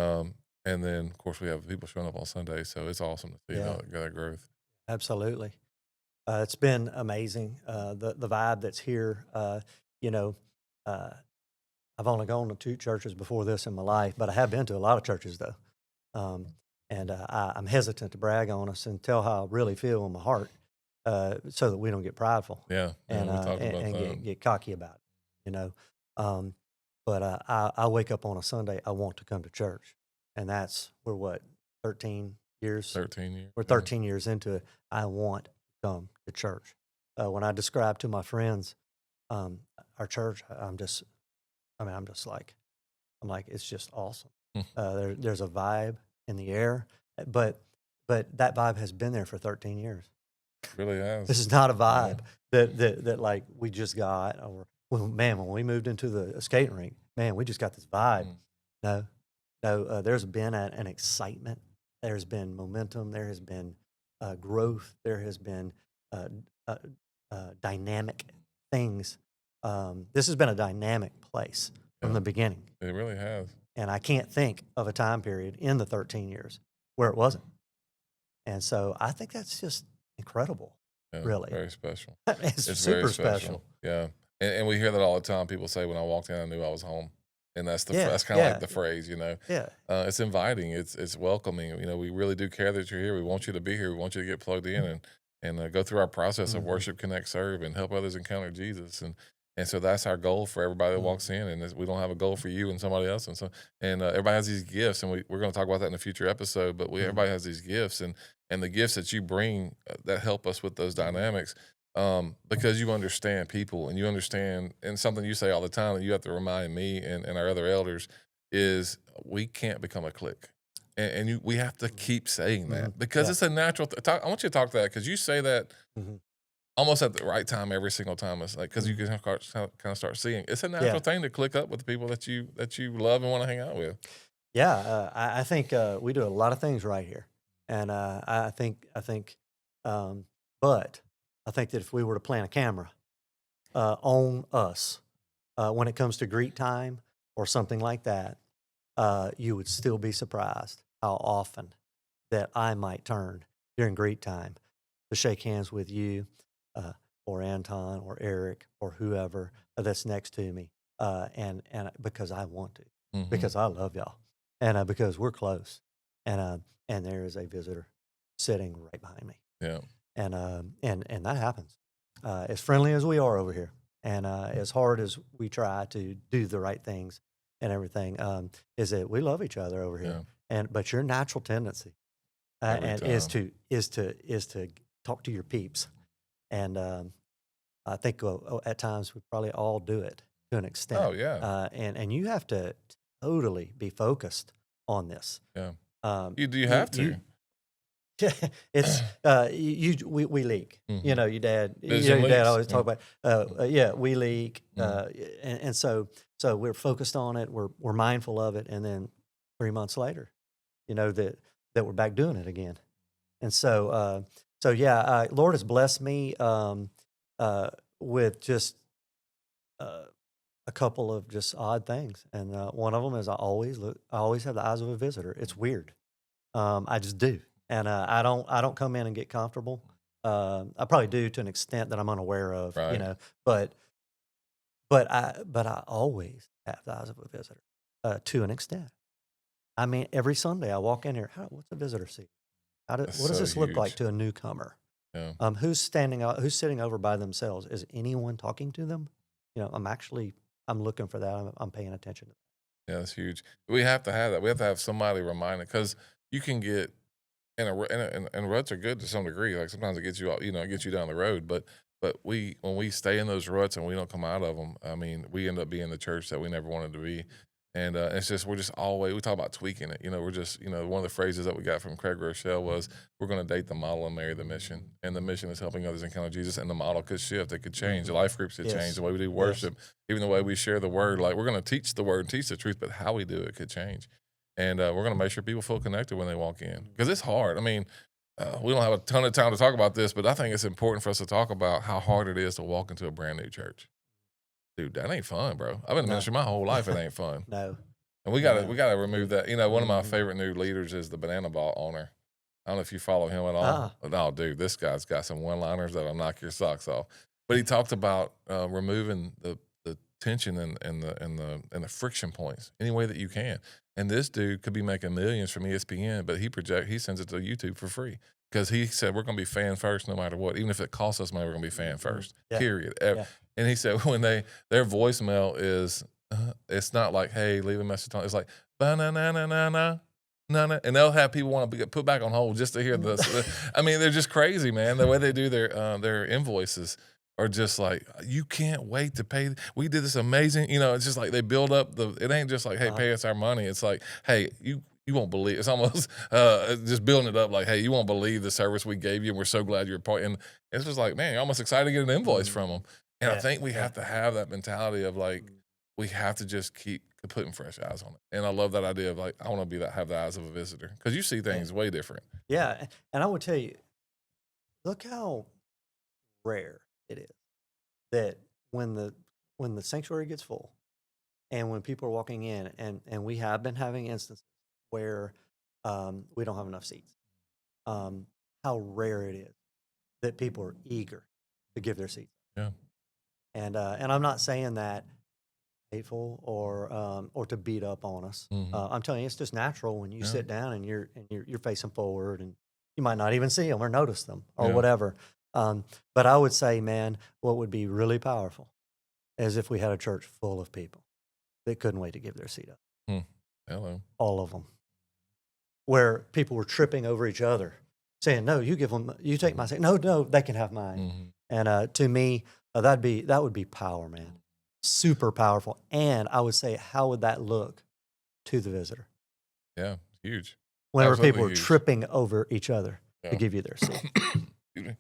and then of course we have people showing up on Sundays. So it's awesome to see Yeah. that growth. Absolutely. It's been amazing. The vibe that's here. You know, uh, I've only gone to 2 churches before this in my life, but I have been to a lot of churches though. Um, and I'm hesitant to brag on us and tell how I really feel in my heart, so that we don't get prideful Yeah, yeah, and we talked about and that. get cocky about it. You know, um, but I wake up on a Sunday. I want to come to church, and we're what 13 years. 13 years. We're Yeah. 13 years into it. I want to come to church. When I describe to my friends um, our church, I'm just like, it's just awesome. There's a vibe in the air, but that vibe has been there for 13 years. Really This has. is not a Yeah. vibe that like we just got, or well, man, when we moved into the skating rink, man, we just got this vibe. Mm. No, no, there's been an excitement. There's been momentum. There has been growth. There has been uh, uh, dynamic things. This has been a dynamic place from Yeah, the beginning, it really has. and I can't think of a time period in the 13 years where it wasn't. And so I think that's just incredible, Yeah, really. very special. It's It's very super special. special. Yeah, and we hear that all the time. People say, "When I walked in, I knew I was home," and Yeah, that's kind of like yeah, the phrase, you know. yeah. It's inviting. It's welcoming. You know, we really do care that you're here. We want you to be here. We want you to get plugged in and go through our process of Mhm, worship, connect, serve, and help others encounter Jesus. And so that's our goal for everybody that mhm, walks in. And we don't have a goal for you and somebody else. And so everybody has these gifts, and we're going to talk about that in a future episode. But mhm, everybody has these gifts, and the gifts that you bring that help us with those mhm, dynamics. Because you understand people and you understand, and something you say all the time that you have to remind me and our other elders is we can't become a clique. And we have to mhm, keep saying mhm. that because Yeah. it's a natural. I want you to talk to that because you say that Mhm, almost at the right time every single time. It's like because you mhm. can kind of start seeing it's a natural Yeah. thing to click up with the people that you love and want to hang out with. Yeah, I think we do a lot of things right here, and um, but I think that if we were to plant a camera on us when it comes to greet time or something like that, you would still be surprised how often that I might turn during greet time to shake hands with you, uh, or Anton, or Eric, or whoever that's next to me, and because I want to, Hmm. because I love y'all, and because we're close, and there is a visitor sitting right behind me, Yeah, and that happens. As friendly as we are over here, and as hard as we try to do the right things and everything, is that we love each other over here, yeah, but your natural tendency every and time. is to talk to your peeps, and I think at times we probably all do it to an extent, Oh yeah, and you have to totally be focused on this. yeah. Um, You have you to. it's we leak. You Hmm. know, Vision your dad leaks. always talk Yeah. about yeah, we leak, Mhm. and so we're focused on it. We're mindful of it, and then 3 months later, that we're back doing it again. And so yeah, Lord has blessed me with just uh, a couple of just odd things, and one of them is I always have the eyes of a visitor. It's weird. I just do, and I don't come in and get comfortable. I probably do to an extent that I'm unaware of, Right. but but I always have the eyes of a visitor, to an extent. I mean, every Sunday I walk in here. What's a visitor seat? That's What does so this look like huge. to a newcomer? Yeah. Who's standing out? Who's sitting over by themselves? Is anyone talking to them? I'm looking for that. I'm paying attention to Yeah, that's huge. We have to have that. We have to have somebody remind it because you can get and ruts are good to some degree. Like sometimes it gets you it gets you down the road. But when we stay in those ruts and we don't come out of them, I mean, we end up being the church that we never wanted to be. And it's just we're just always we talk about tweaking it. We're just one of the phrases that we got from Craig Rochelle was we're going to date the model and marry the mission. And the mission is helping others encounter Jesus. And the model could shift. It could change. The life groups could change. Yes. The way we do Yes. worship, even the way we share the word. Like we're going to teach the word and teach the truth, but how we do it could change. And we're going to make sure people feel connected when they walk in because it's hard. I mean, we don't have a ton of time to talk about this, but I think it's important for us to talk about how hard it is to walk into a brand new church. Dude, that ain't fun, bro. I've been in No. ministry my whole life. It ain't fun. No. And we No. gotta remove that. One of my Mhm. favorite new leaders is the Banana Ball owner. I don't know if you follow him at all. No, dude, this guy's got some one-liners that'll knock your socks off. But he talked about removing the tension and the friction points any way that you can. And this dude could be making millions from ESPN, but he sends it to YouTube for free because he said we're going to be fan first no matter what. Even if it costs us money, we're going to be fan first. Yeah. Period. Yeah. And he said when their voicemail is it's not like hey leave a message on. It's like ba na na na na na. No, and they'll have people want to get put back on hold just to hear this. I mean, they're just crazy, man. The way they do their invoices are just like you can't wait to pay. We did this amazing, it's just like they build up it ain't just like hey, pay us our money. It's like hey, you won't believe. It's almost just building it up like hey, you won't believe the service we gave you, and we're so glad you're a part. And it's just like man, you're almost excited to get an invoice from them. And I think we have to have that mentality of like we have to just keep putting fresh eyes on it. And I love that idea of like I want to have the eyes of a visitor because you see things way different. Yeah, and I would tell you, look how rare it is that when the sanctuary gets full and when people are walking in, and we have been having instances where we don't have enough seats. How rare it is that people are eager to give their seats. Yeah. And I'm not saying that hateful or to beat up on us. I'm telling you, it's just natural when you sit down and you're facing forward, and you might not even see them or notice them or whatever. But I would say, man, what would be really powerful is if we had a church full of people that couldn't wait to give their seat up. Hello. All of them, where people were tripping over each other, saying, "No, you give them, you take my seat. No, they can have mine." And to me, that would be power, man. Super powerful. And I would say, how would that look to the visitor? Yeah, huge. Whenever Absolutely people are huge. tripping over each other to give you their seat. Excuse me.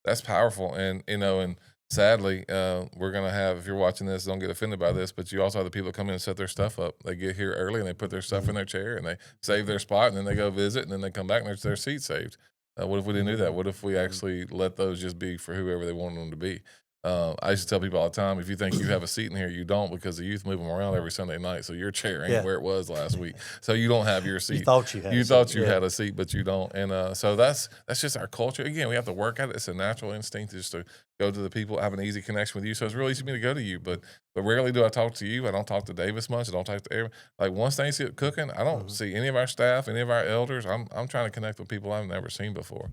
That's powerful. And, and sadly, we're going to have, if you're watching this, don't get offended by this, but you also have the people that come in and set their stuff up. They get here early and they put their stuff in their chair and they save their spot and then they go visit and then they come back and there's their seat saved. What if we didn't do that? What if we actually let those just be for whoever they want them to be? I used to tell people all the time, if you think you have a seat in here, you don't, because the youth move them around every Sunday night. So your chair ain't where it was last week. So you don't have your seat. You thought you had you a thought seat. you had a seat, but you don't. And so that's just our culture. Again, we have to work at it. It's a natural instinct just to go to the people, have an easy connection with you. So it's really easy for me to go to you, but rarely do I talk to you. I don't talk to Davis much. I don't talk to everyone. Like once things get cooking, I don't see any of our staff, any of our elders. I'm trying to connect with people I've never seen before.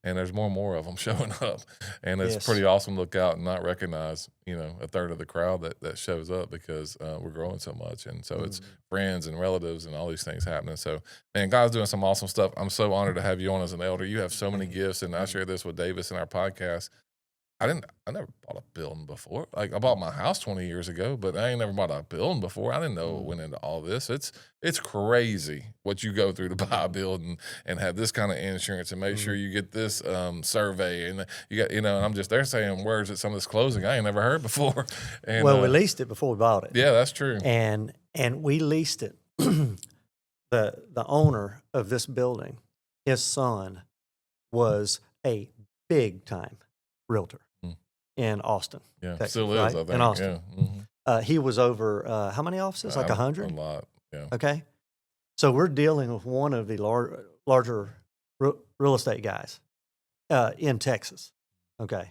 And there's more and more of them showing up. And it's pretty awesome to look out and not recognize, a third of the crowd that shows up because we're growing so much. And so it's friends and relatives and all these things happening. So, man, God's doing some awesome stuff. I'm so honored to have you on as an elder. You have so many gifts. And I share this with Davis in our podcast. I never bought a building before. Like I bought my house 20 years ago, but I ain't never bought a building before. I didn't know it went into all this. It's crazy what you go through to buy a building and have this kind of insurance and make sure you get this survey and you got, and I'm just they're saying words at some of this closing I ain't never heard before. And, Well, we leased it before we bought it. Yeah, that's true. And we leased it. The owner of this building, his son was a big time realtor in Austin. Yeah, Texas, still is, right? I think. In Austin. Yeah. He was over how many offices? Like 100? A lot, yeah. Okay. So we're dealing with one of the larger real estate guys in Texas. Okay.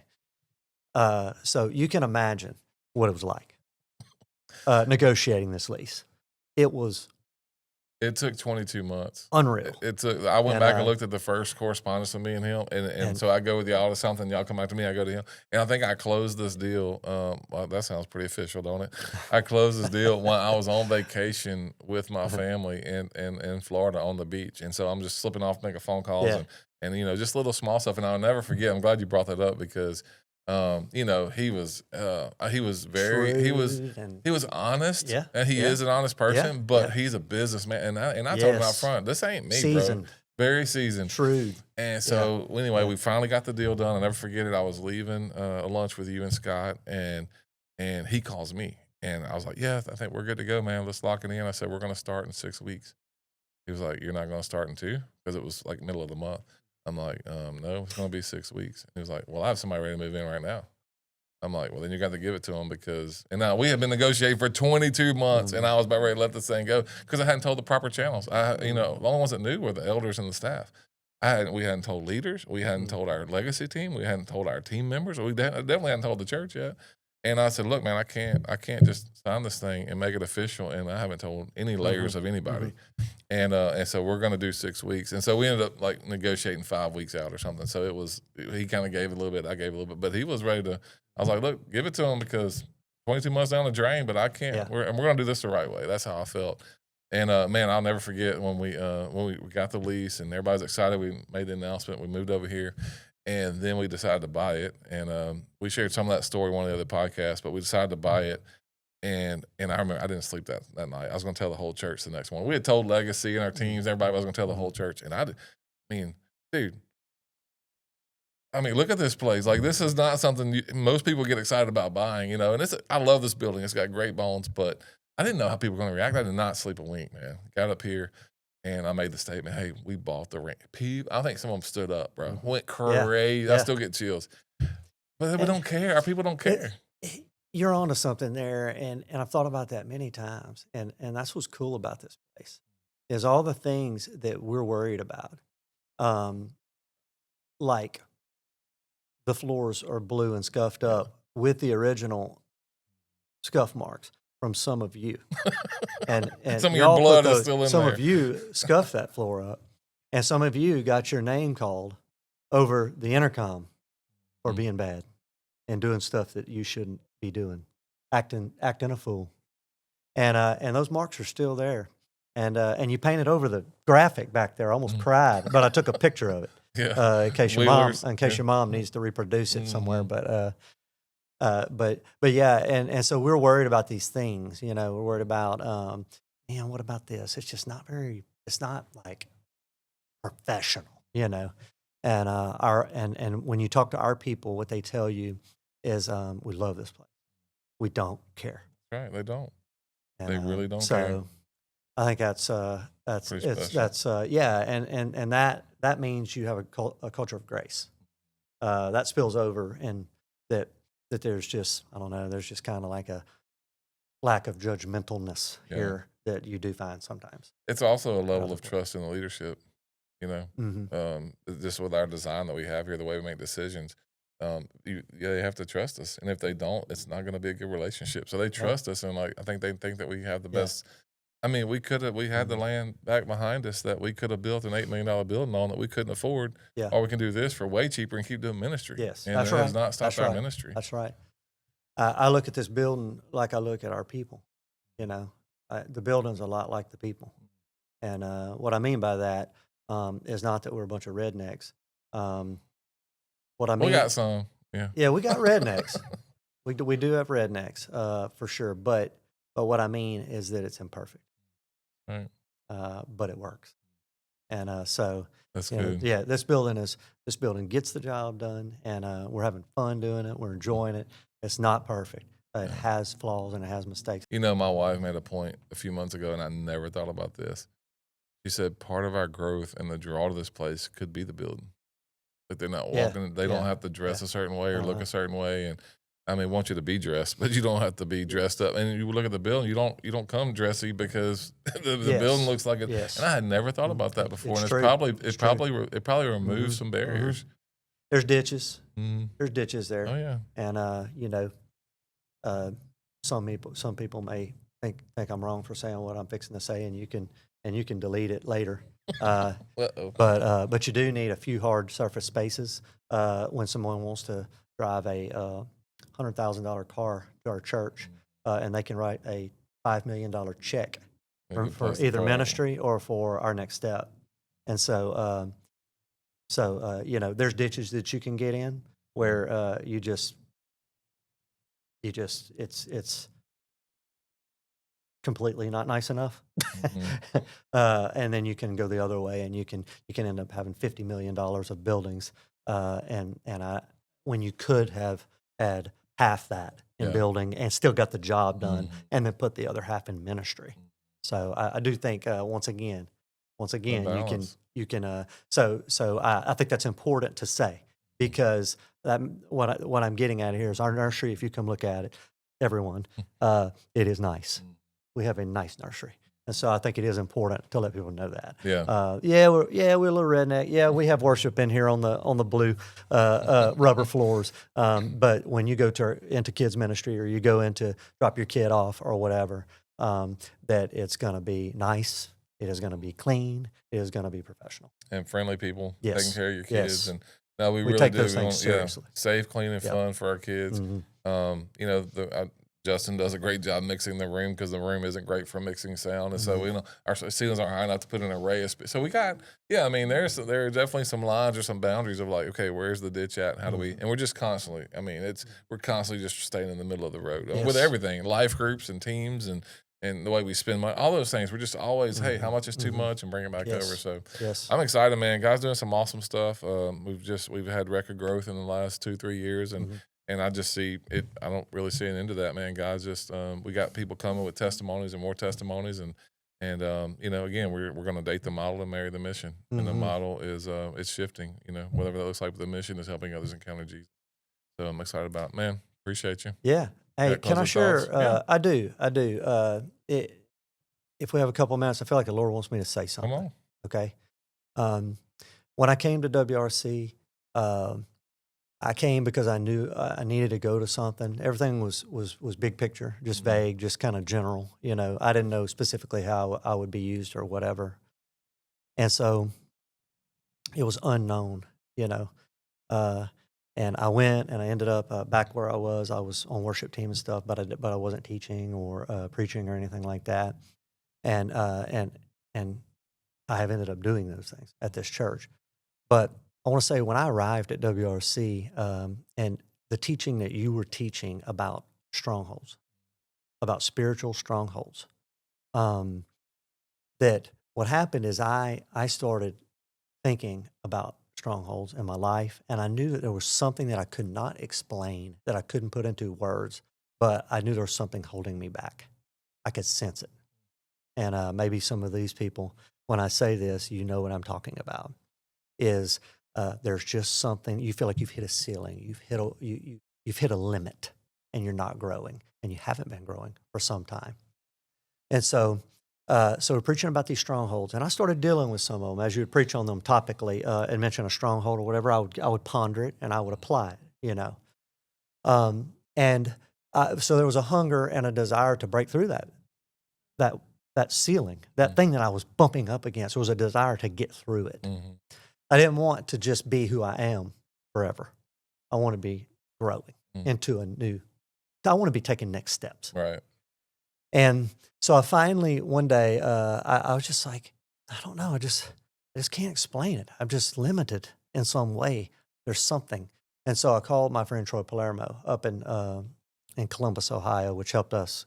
So you can imagine what it was like. negotiating this lease. It was It took 22 months. unreal. It took. I went And, back and looked at the first correspondence with me and him, and so I go with y'all to something. Y'all come back to me. I go to him, and I think I closed this deal. Well, that sounds pretty official, don't it? I closed this deal when I was on vacation with my family in Florida on the beach, and so I'm just slipping off, making phone calls, and you know, just little small stuff. And I'll never forget. I'm glad you brought that up because. You know, he was very he was honest, and he is an honest person, but he's a businessman, and I told him out front, this ain't me, seasoned. bro. Very seasoned, Shrewd. And so anyway, we finally got the deal done. I'll never forget it. I was leaving a lunch with you and Scott, and he calls me, and I was like, yeah, I think we're good to go, man. Let's lock it in. I said we're going to start in 6 weeks. He was like, you're not going to start in 2 because it was like middle of the month. I'm like, no, it's going to be 6 weeks. He was like, well, I have somebody ready to move in right now. I'm like, well, then you got to give it to him because, and now we had been negotiating for 22 months and I was about ready to let this thing go because I hadn't told the proper channels. You know, the only ones that knew were the elders and the staff. We hadn't told leaders. We hadn't told our legacy team. We hadn't told our team members. We definitely hadn't told the church yet. And I said, look, man, I can't just sign this thing and make it official. And I haven't told any layers of anybody. And so we're going to do 6 weeks. And so we ended up like negotiating 5 weeks out or something. So it was, he kind of gave a little bit, I gave a little bit, but he was ready to, I was like, look, give it to him because 22 months down the drain, but I can't, and we're going to do this the right way. That's how I felt. And man, I'll never forget when we got the lease and everybody's excited. We made the announcement. We moved over here. And then we decided to buy it, and we shared some of that story on one of the other podcasts. But we decided to buy it, and I remember I didn't sleep that night. I was going to tell the whole church the next morning. We had told Legacy and our teams, everybody was going to tell the whole church. And I mean, dude, look at this place. Like, this is not something most people get excited about buying, you know. And I love this building. It's got great bones, but I didn't know how people were going to react. I did not sleep a wink, man. Got up here. And I made the statement, hey, we bought the ring. I think some of them stood up, bro. Went crazy. Yeah. I still get chills. But we don't care. Our people don't care. You're onto something there, and I've thought about that many times. And that's what's cool about this place, is all the things that we're worried about. Like the floors are blue and scuffed up with the original scuff marks from some of you. And some of your blood is still in there. Some of you scuffed that floor up, and some of you got your name called over the intercom for being bad and doing stuff that you shouldn't be doing, acting a fool. And those marks are still there. And you painted over the graphic back there. I almost cried, but I took a picture of it in case your mom needs to reproduce it somewhere. But yeah, and so we're worried about these things, you know. We're worried about, man, what about this? It's just not it's not like professional, you know. And and when you talk to our people, what they tell you is, we love this place. We don't care. Right, they don't. And, they really don't care. So I think that's yeah, and that means you have a culture of grace that spills over, and that there's just, I don't know, there's just kind of like a lack of judgmentalness here that you do find sometimes. It's also a level of trust in the leadership, you know, just with our design that we have here, the way we make decisions. They have to trust us, and if they don't, it's not going to be a good relationship. So they trust us, and like I think they think that we have the best. I mean, we had the land back behind us that we could have built an $8 million building on that we couldn't afford. Yeah. Or we can do this for way cheaper and keep doing ministry. Yes, and it has not stopped our ministry. That's right. I look at this building like I look at our people. You know, the building's a lot like the people. And what I mean by that is not that we're a bunch of rednecks. What I mean, we got some. Yeah, we got rednecks. we do have rednecks for sure. But what I mean is that it's imperfect. Right. But it works. And so that's good. Yeah, this building gets the job done, and we're having fun doing it. We're enjoying it. It's not perfect. It has flaws and it has mistakes. You know, my wife made a point a few months ago, and I never thought about this. She said part of our growth and the draw to this place could be the building. Like they're not walking, they don't have to dress a certain way or look a certain way. And I mean, want you to be dressed, but you don't have to be dressed up. And you look at the building, you don't come dressy because the building looks like it. Yes. And I had never thought about that before. It probably removes some barriers. There's ditches. There's ditches there. Oh yeah. And you know, some people may think I'm wrong for saying what I'm fixing to say, and you can delete it later. But you do need a few hard surface spaces when someone wants to drive a $100,000 car to our church, and they can write a $5 million check for either ministry or for our next step. And so, there's ditches that you can get in where it's completely not nice enough. And then you can go the other way, and you can end up having $50 million of buildings, when you could have had half that in building and still got the job done, and then put the other half in ministry. So I do think once again you can so I think that's important to say, because what I'm getting at here is our nursery. If you come look at it, everyone, it is nice. We have a nice nursery. And so I think it is important to let people know that. We're a little redneck. Yeah, we have worship in here on the blue rubber floors. But when you go into kids ministry, or you go into drop your kid off or whatever, that it's going to be nice. It is going to be clean. It is going to be professional and friendly people taking care of your kids. Yes. And no, we really take do. those things seriously. Safe, clean, and fun for our kids. Justin does a great job mixing the room, because the room isn't great for mixing sound, and so our ceilings aren't high enough to put an array of so we got there are definitely some lines or some boundaries of like, okay, where's the ditch at? How do we? And we're just constantly. We're constantly just staying in the middle of the road with everything, life groups and teams and the way we spend money, all those things. We're just always, hey, how much is too much, and bring it back over. So I'm excited, man. Guys doing some awesome stuff. We've had record growth in the last 2-3 years, and I just see it. I don't really see an end to that, man. Guys, just we got people coming with testimonies and more testimonies, and again, we're going to date the model and marry the mission, and the model is it's shifting. Whatever that looks like, but the mission is helping others encounter Jesus. So I'm excited about it. Man, appreciate you. Yeah. Hey, can I share? I do. If we have a couple of minutes, I feel like the Lord wants me to say something. Come on. Okay. When I came to WRC, I came because I knew I needed to go to something. Everything was big picture, just vague, just kind of general. I didn't know specifically how I would be used or whatever. And so it was unknown, and I went, and I ended up back where I was. I was on worship team and stuff, but I wasn't teaching or preaching or anything like that. And I have ended up doing those things at this church. But I want to say, when I arrived at WRC, and the teaching that you were teaching about strongholds, about spiritual strongholds, that what happened is I started thinking about strongholds in my life, and I knew that there was something that I could not explain, that I couldn't put into words, but I knew there was something holding me back. I could sense it. And maybe some of these people, when I say this, you know what I'm talking about, is there's just something, you feel like you've hit a ceiling, you've hit a limit, and you're not growing, and you haven't been growing for some time. And so we're preaching about these strongholds, and I started dealing with some of them. As you would preach on them topically and mention a stronghold or whatever, I would ponder it, and I would apply it, So there was a hunger and a desire to break through that ceiling, that thing that I was bumping up against. There was a desire to get through it. I didn't want to just be who I am forever. I want to be growing into I want to be taking next steps. Right. And so I finally, one day, I was just like, I don't know. I just can't explain it. I'm just limited in some way. There's something. And so I called my friend Troy Palermo up in Columbus, Ohio, which helped us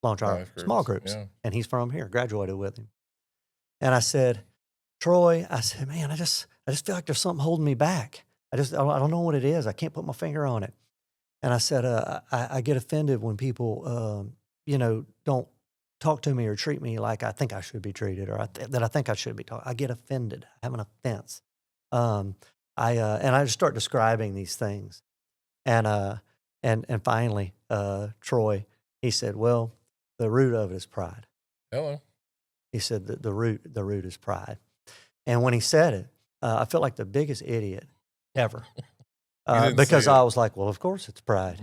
launch our small groups. Yeah. And he's from here, graduated with him. And I said, Troy, man, I just feel like there's something holding me back. I don't know what it is. I can't put my finger on it. And I said, I get offended when people, don't talk to me or treat me like I think I should be treated, or that I think I should be taught. I get offended. I have an offense. And I just start describing these things. And finally, Troy, he said, well, the root of it is pride. Hello. He said that the root is pride. And when he said it, I felt like the biggest idiot ever. Because I was like, well, of course it's pride.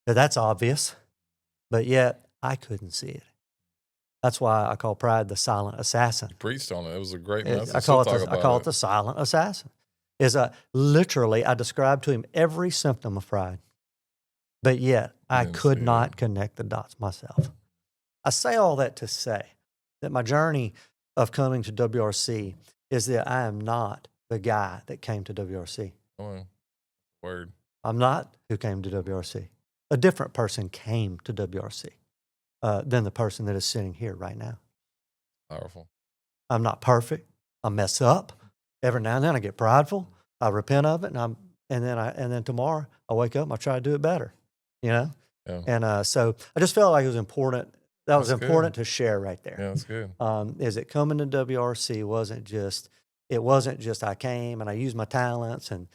That's obvious. but yet I couldn't see it. That's why I call pride the silent assassin. You preached on it. It was a great message. I call it the silent assassin. Literally I described to him every symptom of pride, but yet I could not connect the dots myself. I say all that to say that my journey of coming to WRC is that I am not the guy that came to WRC. Oh, word. I'm not who came to WRC. A different person came to WRC than the person that is sitting here right now. Powerful. I'm not perfect. I mess up. Every now and then I get prideful. I repent of it, and then tomorrow I wake up and I try to do it better. Yeah. And so I just felt like it was important. That was important to share right there. Yeah, that's good. Is it coming to WRC wasn't just I came and I used my talents and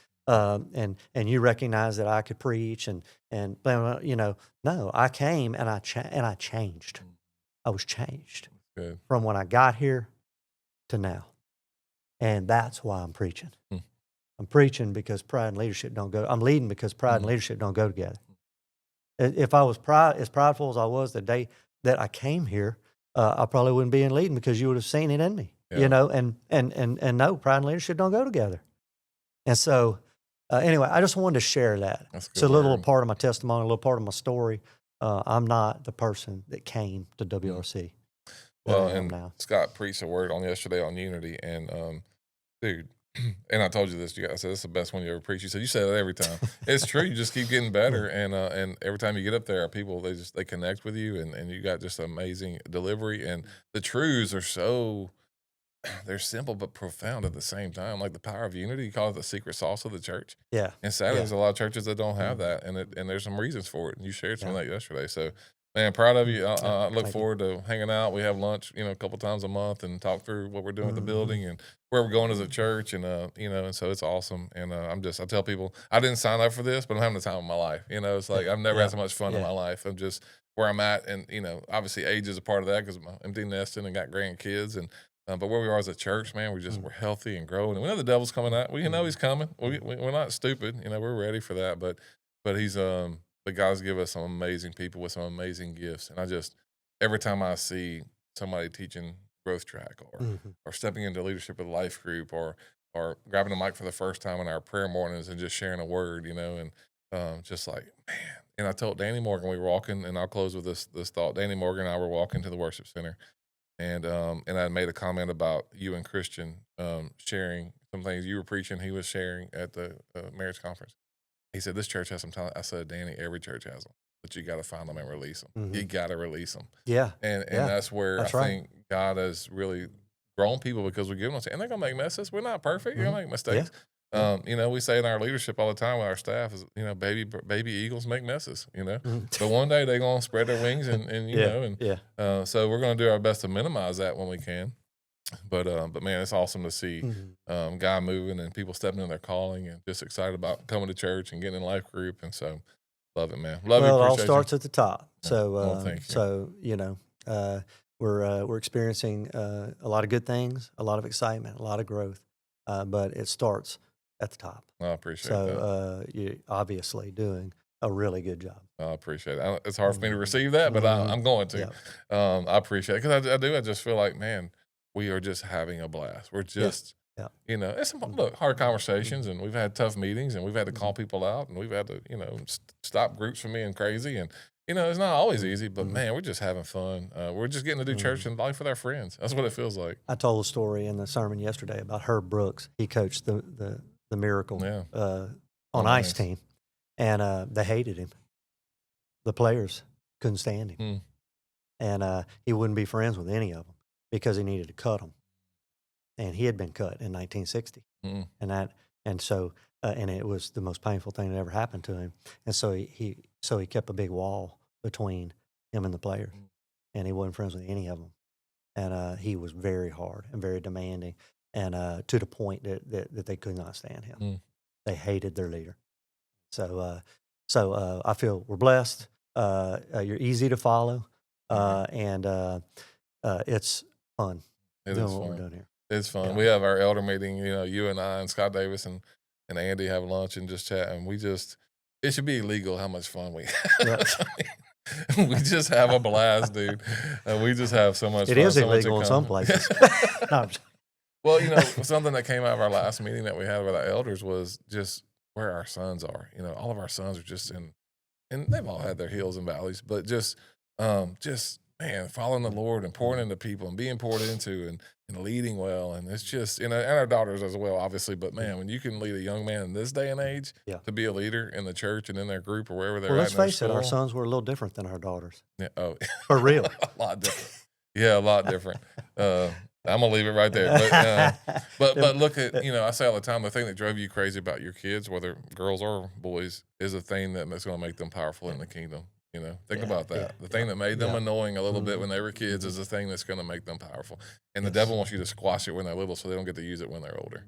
you recognize that I could preach and no, I came and I changed. I was changed from when I got here to now, and that's why I'm preaching. I'm preaching because pride and leadership don't go. I'm leading because pride and leadership don't go together. If I was as prideful as I was the day that I came here, I probably wouldn't be in leading because you would have seen it in me, and no, pride and leadership don't go together. And so, anyway, I just wanted to share that. It's a little part of my testimony, a little part of my story. I'm not the person that came to WRC. Well, and Scott preached a word on yesterday on unity, and dude, and I told you this. I said, "This is the best one you ever preached." You said, "You say that every time." It's true. You just keep getting better, and every time you get up there, people they connect with you, and you got just amazing delivery, and the truths are so they're simple but profound at the same time. Like the power of unity, you call it the secret sauce of the church. Yeah, and sadly, there's a lot of churches that don't have that, and there's some reasons for it. And you shared some of that yesterday, so. Man, proud of you. I look forward to hanging out. We have lunch, a couple times a month and talk through what we're doing with the building and where we're going as a church. And, and so it's awesome. And I tell people, I didn't sign up for this, but I'm having the time of my life. It's like I've never had so much fun in my life. I'm just where I'm at. And, obviously age is a part of that because I'm empty nesting and got grandkids. And, but where we are as a church, man, we're healthy and growing. And we know the devil's coming out. We know he's coming. We're not stupid. We're ready for that. But he's, But God's give us some amazing people with some amazing gifts. And every time I see somebody teaching growth track or stepping into leadership with a life group or grabbing a mic for the first time in our prayer mornings and just sharing a word, and just like, man. And I told Danny Morgan, we were walking, and I'll close with this thought. Danny Morgan and I were walking to the worship center, and I made a comment about you and Christian sharing some things you were preaching. He was sharing at the marriage conference. He said, this church has some talent. I said, Danny, every church has them, but you got to find them and release them. You got to release them. Yeah. And that's where I think God has really grown people because we give them, and they're going to make messes. We're not perfect. You're going to make mistakes. Yeah. We say in our leadership all the time with our staff is, baby eagles make messes, but one day they're going to spread their wings so we're going to do our best to minimize that when we can. But man, it's awesome to see God moving and people stepping in their calling and just excited about coming to church and getting in life group. And so love it, man. Love it. Well, it all starts at the top. Yeah. So, Thank you. we're experiencing a lot of good things, a lot of excitement, a lot of growth, but it starts at the top. I appreciate that. So you're obviously doing a really good job. I appreciate it. It's hard for me to receive that, but I'm going to. Yeah. I appreciate it because I just feel like, man, we are just having a blast. We're just, it's some hard conversations, and we've had tough meetings, and we've had to call people out, and we've had to, stop groups from being crazy. And, it's not always easy, but man, we're just having fun. We're just getting to do church and life with our friends. That's what it feels like. I told a story in the sermon yesterday about Herb Brooks. He coached the Miracle on ice team, and they hated him. The players couldn't stand him. And he wouldn't be friends with any of them, because he needed to cut them, and he had been cut in 1960, and it was the most painful thing that ever happened to him. And so he kept a big wall between him and the players, and he wasn't friends with any of them. And he was very hard and very demanding, and to the point that they could not stand him. They hated their leader. So I feel we're blessed. You're easy to follow, and it's fun. It is what fun. We're doing here. It's fun. We have our elder meeting, you and I and Scott Davis and Andy have lunch and just chat, and it should be illegal how much fun we have. We just have a blast, dude. We just have so much It fun. is so much illegal in some places. No, I'm just- Well, you know, something that came out of our last meeting that we had with our elders was just where our sons are. You know, all of our sons are just in, and they've all had their hills and valleys, but just man, following the Lord and pouring into people and being poured into and leading well. And it's just, you know, and our daughters as well, obviously. But man, when you can lead a young man in this day and age Yeah. to be a leader in the church and in their group or wherever they're Well, at let's in their face it, our school, sons were a little different than our daughters. yeah, oh, For real. a lot different. Yeah, a lot different. I'm gonna leave it right there. But look at, you know, I say all the time, the thing that drove you crazy about your kids, whether girls or boys, is a thing that's going to make them powerful in the kingdom. You know, think about that. The thing that made them annoying a little bit when they were kids is the thing that's going to make them powerful. And the devil wants you to squash it when they're little, so they don't get to use it when they're older.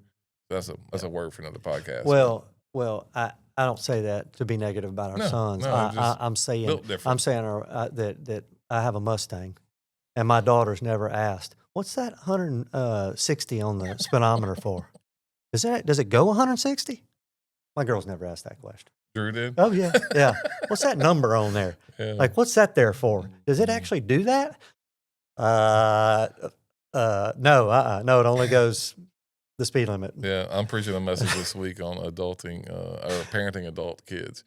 That's a word for another podcast. Well, I don't say that to be negative about our sons. I'm saying built different. that I have a Mustang, and my daughters never asked, "What's that 160 on the speedometer for? Does it go 160?" My girls never asked that question. Drew did. Oh yeah, yeah. What's that number on there? Yeah. Like, what's that there for? Does it actually do that? No. It only goes the speed limit. Yeah, I'm preaching a message this week on adulting or parenting adult kids.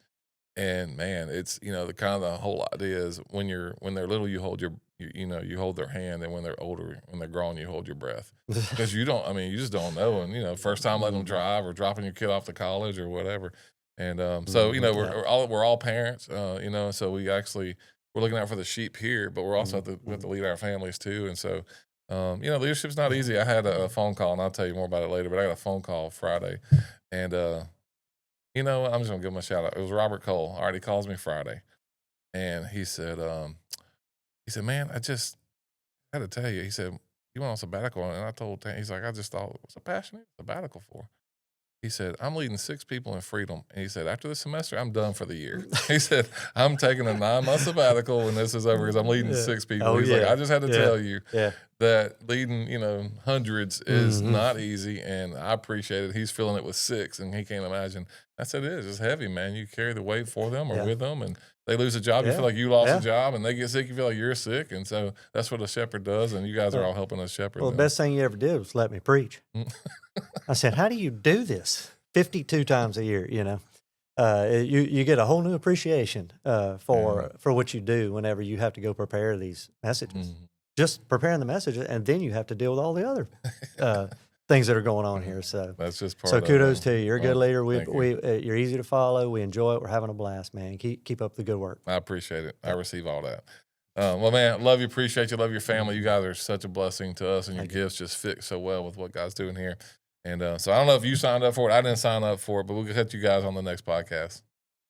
And man, it's, you know, the whole idea is when they're little, you hold you hold their hand, and when they're older, when they're grown, you hold your breath, because you just don't know. And, you know, first time letting them drive or dropping your kid off to college or whatever. And so, you know, we're all parents, you know, so we're looking out for the sheep here, but we're also we have to lead our families too. And so, you know, leadership's not easy. I had a phone call, and I'll tell you more about it later, but I got a phone call Friday, and, you know, I'm just gonna give him a shout out. It was Robert Cole. All right, he calls me Friday, and he said, man, I just had to tell you. He said, you went on sabbatical, and I told Tam, he's like, I just thought, what's a passionate sabbatical for? He said, I'm leading 6 people in freedom. And he said, after this semester, I'm done for the year. He said, I'm taking a 9-month sabbatical when this is over because I'm leading 6 people. Oh, He's like, I just had to tell you Yeah. that leading, you know, hundreds is not easy, and I appreciate it. He's feeling it with 6, and he can't imagine. I said, it is. It's heavy, man. You carry the weight for them or with them, and they lose a job. You feel like you lost a job, and they get sick. You feel like you're sick, and so that's what a shepherd does, and you guys are all helping us shepherd Well, them. the best thing you ever did was let me preach. I said, how do you do this 52 times a year, you know? You get a whole new appreciation for what you do whenever you have to go prepare these messages. Just preparing the messages, and then you have to deal with all the other things that are going on here. So that's just part so of kudos it. to you. You're a good leader. You. You're easy to follow. We enjoy it. We're having a blast, man. Keep up the good work. I appreciate it. I receive all that. Well, man, love you, appreciate you, love your family. You guys are such a blessing to us, and your gifts just fit so well with what God's doing here. And so I don't know if you signed up for it. I didn't sign up for it, but we'll catch you guys on the next podcast.